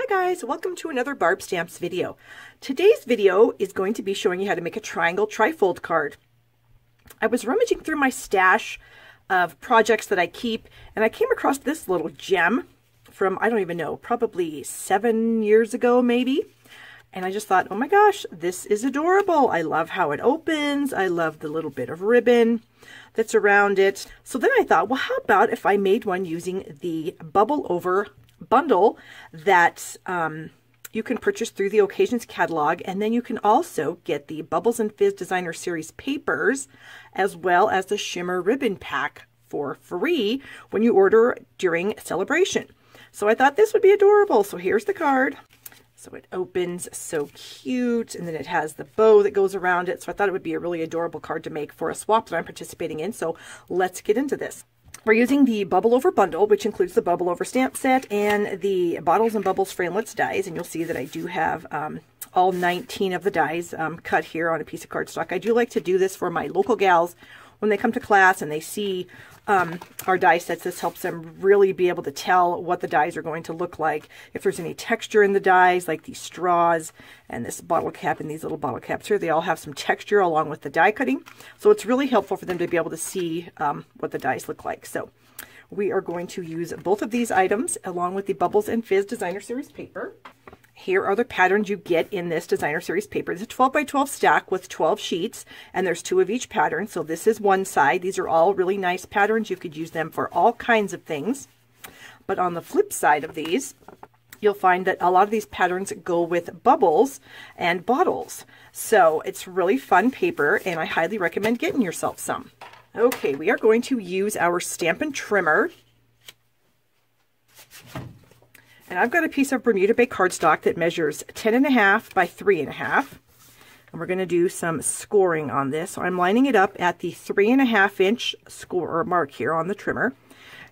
Hi guys, welcome to another Barb Stamps video. Today's video is going to be showing you how to make a triangle trifold card. I was rummaging through my stash of projects that I keep, and I came across this little gem from, I don't even know, probably 7 years ago maybe. And I just thought, oh my gosh, this is adorable. I love how it opens. I love the little bit of ribbon that's around it. So then I thought, well, how about if I made one using the bubble over bundle that you can purchase through the Occasions catalog, and then you can also get the Bubbles and Fizz Designer Series papers as well as the shimmer ribbon pack for free when you order during Celebration. So I thought this would be adorable. So here's the card. So it opens so cute, and then it has the bow that goes around it. So I thought it would be a really adorable card to make for a swap that I'm participating in. So let's get into this. We're using the Bubble Over bundle, which includes the Bubble Over stamp set and the Bottles and Bubbles Framelits dies. And you'll see that I do have all 19 of the dies cut here on a piece of cardstock. I do like to do this for my local gals when they come to class and they see our die sets. This helps them really be able to tell what the dies are going to look like. If there's any texture in the dies, like these straws and this bottle cap and these little bottle caps here, they all have some texture along with the die cutting. So it's really helpful for them to be able to see what the dies look like. So we are going to use both of these items along with the Bubbles and Fizz Designer Series paper. Here are the patterns you get in this Designer Series paper. It's a 12 by 12 stack with 12 sheets, and there's 2 of each pattern. So this is one side. These are all really nice patterns. You could use them for all kinds of things. But on the flip side of these, you'll find that a lot of these patterns go with bubbles and bottles. So it's really fun paper, and I highly recommend getting yourself some. Okay, we are going to use our Stampin' trimmer. And I've got a piece of Bermuda Bay cardstock that measures 10.5 by 3.5. And we're going to do some scoring on this. So I'm lining it up at the 3.5 inch score mark here on the trimmer.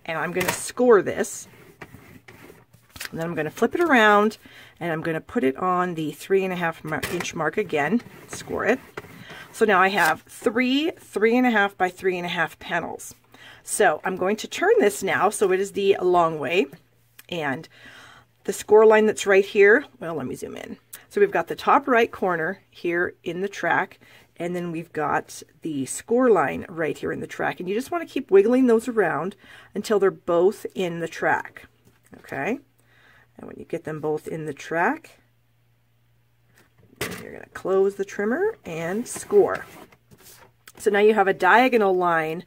And I'm going to score this. And then I'm going to flip it around and I'm going to put it on the 3.5 inch mark again. Score it. So now I have 3.5 by 3.5 panels. So I'm going to turn this now so it is the long way. And the score line that's right here, well, let me zoom in. So we've got the top right corner here in the track, and then we've got the score line right here in the track. And you just want to keep wiggling those around until they're both in the track. Okay? And when you get them both in the track, you're going to close the trimmer and score. So now you have a diagonal line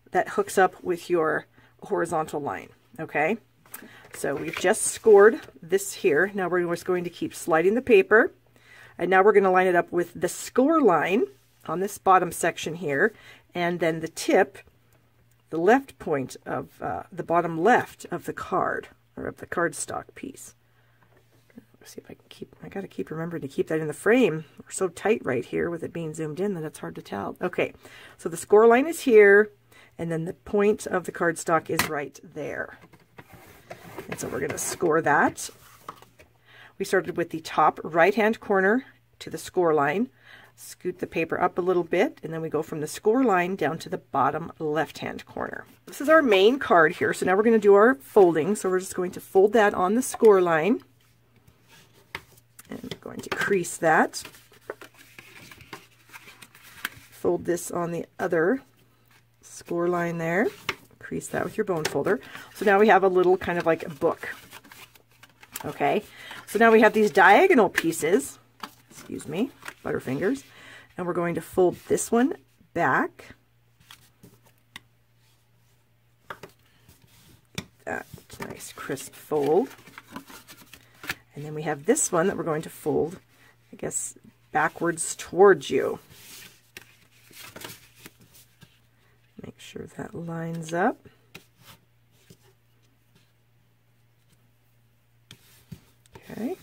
that hooks up with your horizontal line. Okay? So we've just scored this here. Now we're just going to keep sliding the paper. And now we're going to line it up with the score line on this bottom section here. And then the tip, the left point of the bottom left of the card, or of the cardstock piece. Let's see if I can keep, I got to keep remembering to keep that in the frame. We're so tight right here with it being zoomed in that it's hard to tell. Okay, so the score line is here. And then the point of the cardstock is right there. And so we're going to score that. We started with the top right-hand corner to the score line, scoot the paper up a little bit, and then we go from the score line down to the bottom left-hand corner. This is our main card here, so now we're going to do our folding. So we're just going to fold that on the score line. And we're going to crease that. Fold this on the other score line there. Crease that with your bone folder. So now we have a little kind of like a book. Okay, so now we have these diagonal pieces, excuse me, butterfingers, and we're going to fold this one back. That nice crisp fold. And then we have this one that we're going to fold, I guess, backwards towards you. Make sure that lines up. Okay.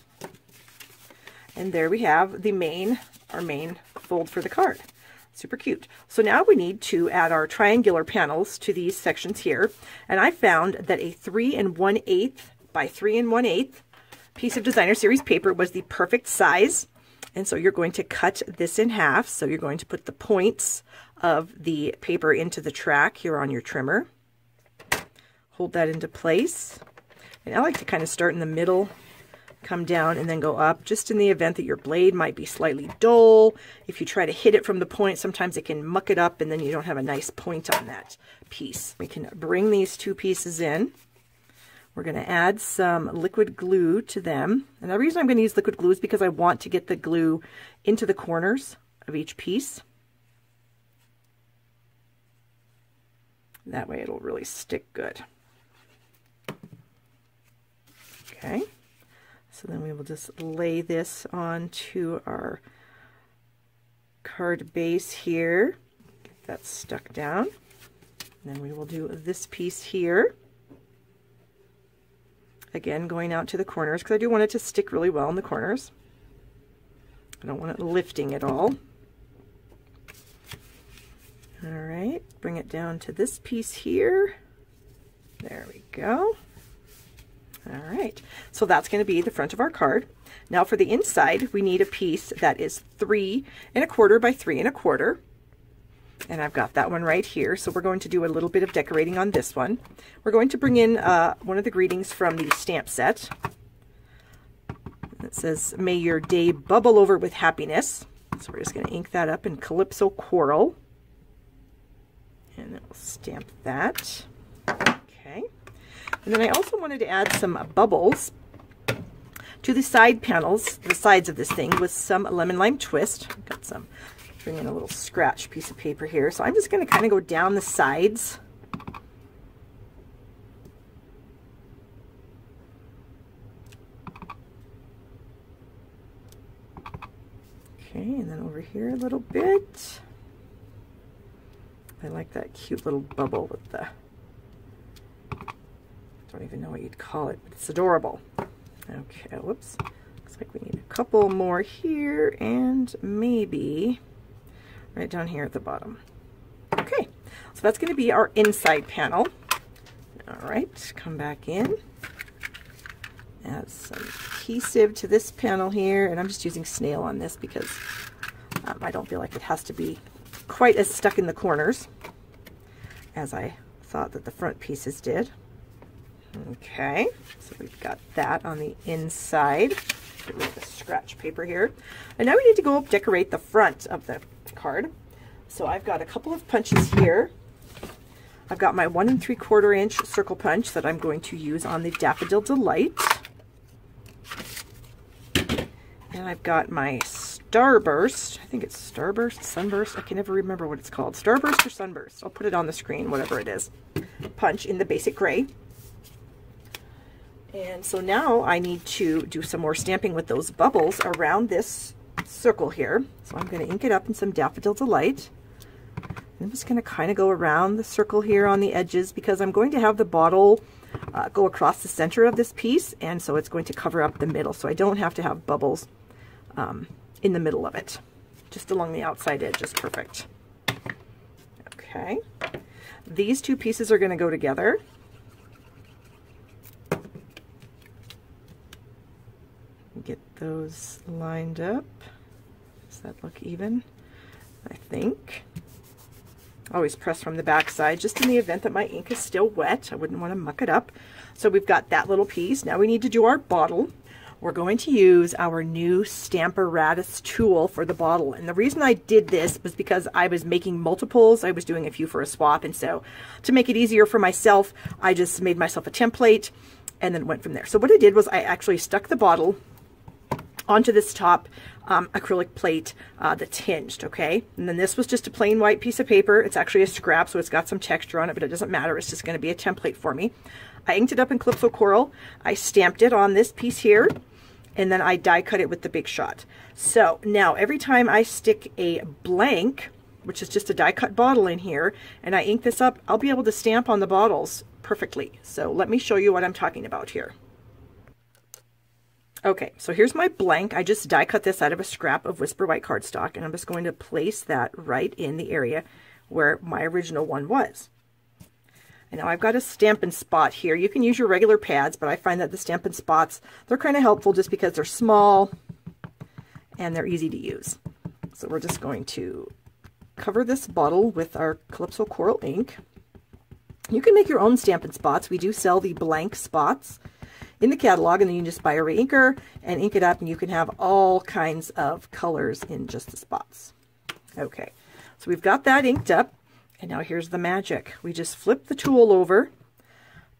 And there we have our main fold for the card. Super cute. So now we need to add our triangular panels to these sections here. And I found that a 3 1/8 by 3 1/8 piece of Designer Series paper was the perfect size. And so you're going to cut this in half. So you're going to put the points of the paper into the track here on your trimmer. Hold that into place. And I like to kind of start in the middle come down and then go up, just in the event that your blade might be slightly dull. If you try to hit it from the point, sometimes it can muck it up and then you don't have a nice point on that piece. We can bring these two pieces in. We're going to add some liquid glue to them. And the reason I'm going to use liquid glue is because I want to get the glue into the corners of each piece. That way it'll really stick good. Okay. So then we will just lay this onto our card base here. Get that stuck down. And then we will do this piece here. Again, going out to the corners because I do want it to stick really well in the corners. I don't want it lifting at all. All right, bring it down to this piece here. There we go. All right, so that's going to be the front of our card. Now for the inside, we need a piece that is 3 1/4 by 3 1/4. And I've got that one right here. So we're going to do a little bit of decorating on this one. We're going to bring in one of the greetings from the stamp set. It says, "May your day bubble over with happiness." So we're just going to ink that up in Calypso Coral. And then we'll stamp that. Okay. And then I also wanted to add some bubbles to the side panels, the sides of this thing, with some lemon lime twist. I've got some, bring in a little scratch piece of paper here. So I'm just going to kind of go down the sides. Okay, and then over here a little bit. I like that cute little bubble with the, don't even know what you'd call it, but it's adorable. Okay, whoops. Looks like we need a couple more here and maybe right down here at the bottom. Okay, so that's going to be our inside panel. All right, come back in. Add some adhesive to this panel here, and I'm just using snail on this because I don't feel like it has to be quite as stuck in the corners as I thought that the front pieces did. Okay, so we've got that on the inside. Get rid of the scratch paper here. And now we need to go decorate the front of the card. So I've got a couple of punches here. I've got my 1 3/4 inch circle punch that I'm going to use on the Daffodil Delight. And I've got my Starburst, I think it's Starburst, Sunburst, I can never remember what it's called. Starburst or Sunburst, I'll put it on the screen, whatever it is. Punch in the basic gray. And so now I need to do some more stamping with those bubbles around this circle here. So I'm going to ink it up in some Daffodil Delight. I'm just going to kind of go around the circle here on the edges because I'm going to have the bottle go across the center of this piece, and so it's going to cover up the middle. So I don't have to have bubbles in the middle of it. Just along the outside edge is perfect. Okay. These two pieces are going to go together. Get those lined up. Does that look even? I think. Always press from the back side, just in the event that my ink is still wet. I wouldn't want to muck it up. So we've got that little piece. Now we need to do our bottle. We're going to use our new Stamparatus tool for the bottle. And the reason I did this was because I was making multiples. I was doing a few for a swap. And so to make it easier for myself, I just made myself a template and then went from there. So what I did was I actually stuck the bottle onto this top acrylic plate that's hinged, okay? And then this was just a plain white piece of paper. It's actually a scrap, so it's got some texture on it, but it doesn't matter. It's just going to be a template for me. I inked it up in Calypso Coral. I stamped it on this piece here, and then I die cut it with the Big Shot. So now every time I stick a blank, which is just a die cut bottle in here, and I ink this up, I'll be able to stamp on the bottles perfectly. So let me show you what I'm talking about here. Okay, so here's my blank. I just die cut this out of a scrap of Whisper White cardstock, and I'm just going to place that right in the area where my original one was. And now I've got a Stampin' spot here. You can use your regular pads, but I find that the Stampin' spots, they're kind of helpful just because they're small and they're easy to use. So we're just going to cover this bottle with our Calypso Coral ink. You can make your own Stampin' spots. We do sell the blank spots in the catalog, and then you can just buy a re-inker and ink it up, and you can have all kinds of colors in just the spots. Okay, so we've got that inked up, and now here's the magic. We just flip the tool over,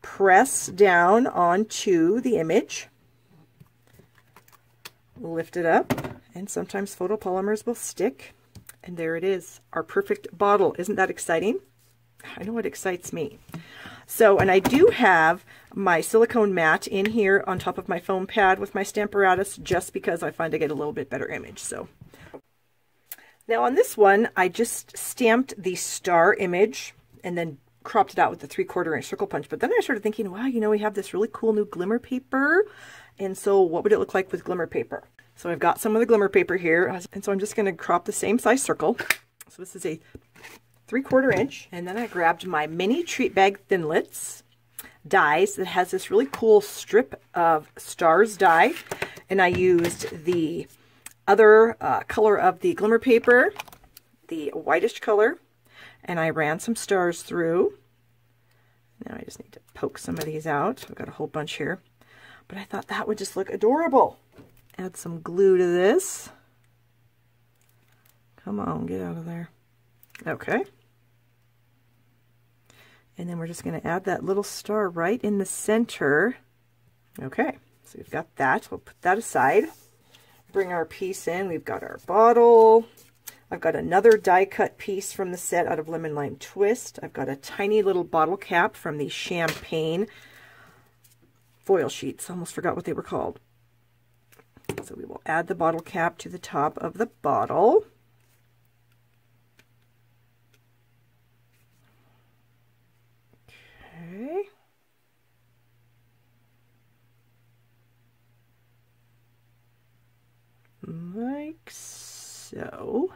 press down onto the image, lift it up, and sometimes photopolymers will stick, and there it is, our perfect bottle. Isn't that exciting? I know it excites me. So, and I do have my silicone mat in here on top of my foam pad with my Stamparatus, just because I find I get a little bit better image. So now on this one, I just stamped the star image and then cropped it out with the 3/4 inch circle punch. But then I started thinking, wow, you know, we have this really cool new glimmer paper. And so what would it look like with glimmer paper? So I've got some of the glimmer paper here. And so I'm just going to crop the same size circle. So this is a 3/4 inch. And then I grabbed my mini treat bag thinlits dies that has this really cool strip of stars die. And I used the other color of the glimmer paper, the whitish color, and I ran some stars through. Now I just need to poke some of these out. I've got a whole bunch here, but I thought that would just look adorable. Add some glue to this. Come on, get out of there. Okay. And then we're just going to add that little star right in the center. Okay, so we've got that. We'll put that aside. Bring our piece in. We've got our bottle. I've got another die cut piece from the set out of Lemon Lime Twist. I've got a tiny little bottle cap from the Champagne foil sheets. Almost forgot what they were called. So we will add the bottle cap to the top of the bottle. Okay. Like so.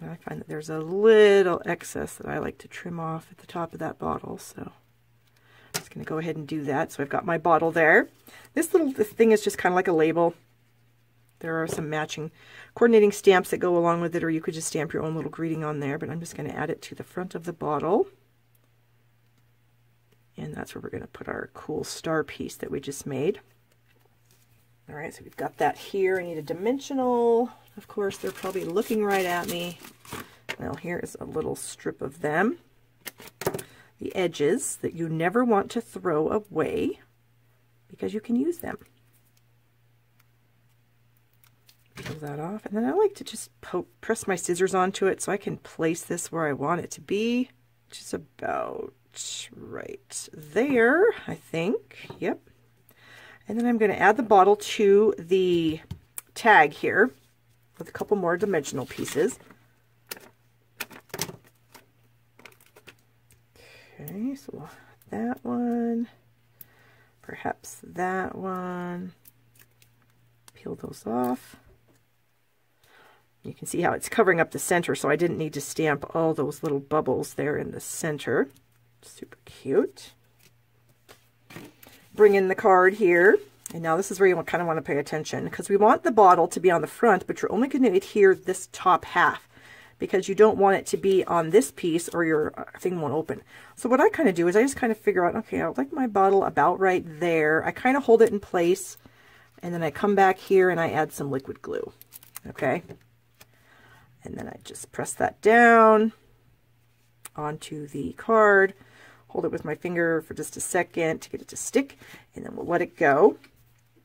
I find that there's a little excess that I like to trim off at the top of that bottle, so I'm just going to go ahead and do that. So I've got my bottle there. This thing is just kind of like a label. There are some matching coordinating stamps that go along with it, or you could just stamp your own little greeting on there, but I'm just going to add it to the front of the bottle. And that's where we're going to put our cool star piece that we just made. All right, so we've got that here. I need a dimensional. Of course, they're probably looking right at me. Well, here is a little strip of them. The edges that you never want to throw away because you can use them. Peel that off. And then I like to just press my scissors onto it so I can place this where I want it to be, which is about right there, I think. Yep. And then I'm going to add the bottle to the tag here with a couple more dimensional pieces. Okay, so we'll have that one, perhaps that one. Peel those off. You can see how it's covering up the center, so I didn't need to stamp all those little bubbles there in the center. Super cute. Bring in the card here, and now this is where you kind of want to pay attention, because we want the bottle to be on the front, but you're only going to adhere this top half because you don't want it to be on this piece or your thing won't open. So what I kind of do is I just kind of figure out, okay, I would like my bottle about right there. I kind of hold it in place, and then I come back here and I add some liquid glue. Okay, and then I just press that down onto the card. Hold it with my finger for just a second to get it to stick, and then we'll let it go.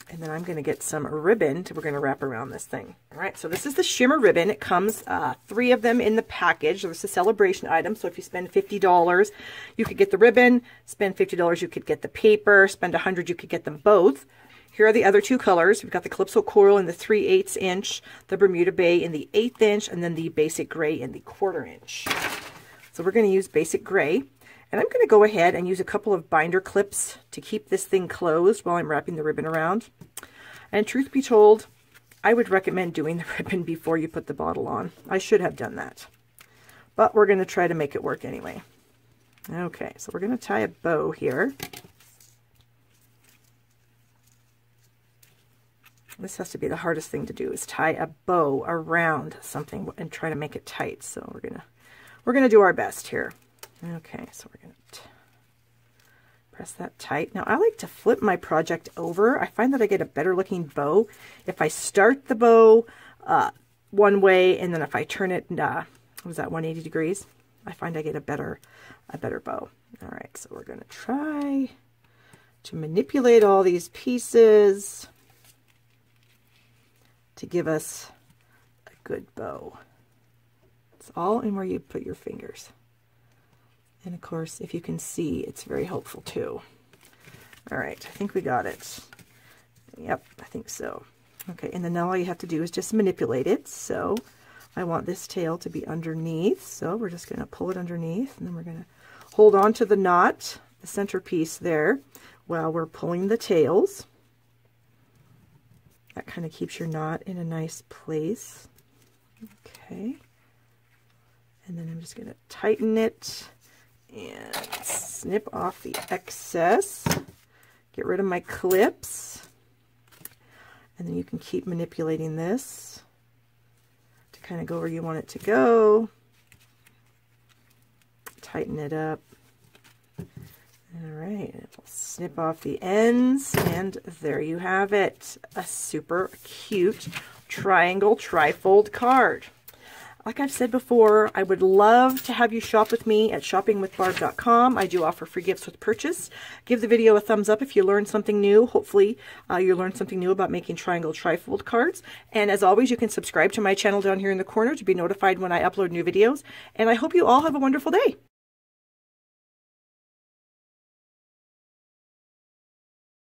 And then I'm going to get some ribbon we're going to wrap around this thing. All right, so this is the shimmer ribbon. It comes 3 of them in the package. This is a celebration item, so if you spend $50, you could get the ribbon. Spend $50, you could get the paper. Spend $100, you could get them both. Here are the other 2 colors. We've got the Calypso Coral in the 3/8 inch, the Bermuda Bay in the 1/8 inch, and then the Basic Gray in the 1/4 inch. So we're going to use Basic Gray. And I'm going to go ahead and use a couple of binder clips to keep this thing closed while I'm wrapping the ribbon around. And truth be told, I would recommend doing the ribbon before you put the bottle on. I should have done that. But we're going to try to make it work anyway. Okay, so we're going to tie a bow here. This has to be the hardest thing to do, is tie a bow around something and try to make it tight. So we're gonna do our best here. Okay, so we're going to Press that tight. Now I like to flip my project over. I find that I get a better looking bow if I start the bow one way, and then if I turn it, what was that, 180 degrees? I find I get a better bow. All right, so we're going to try to manipulate all these pieces to give us a good bow. It's all in where you put your fingers. And of course, if you can see, it's very helpful too. All right, I think we got it. Yep, I think so. Okay, and then now all you have to do is just manipulate it. So I want this tail to be underneath, so we're just going to pull it underneath, and then we're going to hold on to the knot, the centerpiece there, while we're pulling the tails. That kind of keeps your knot in a nice place. Okay. And then I'm just going to tighten it and snip off the excess. Get rid of my clips. And then you can keep manipulating this to kind of go where you want it to go. Tighten it up. All right, we'll snip off the ends, and there you have it. A super cute triangle trifold card. Like I've said before, I would love to have you shop with me at shoppingwithbarb.com. I do offer free gifts with purchase. Give the video a thumbs up if you learned something new. Hopefully you learned something new about making triangle trifold cards. And as always, you can subscribe to my channel down here in the corner to be notified when I upload new videos. And I hope you all have a wonderful day.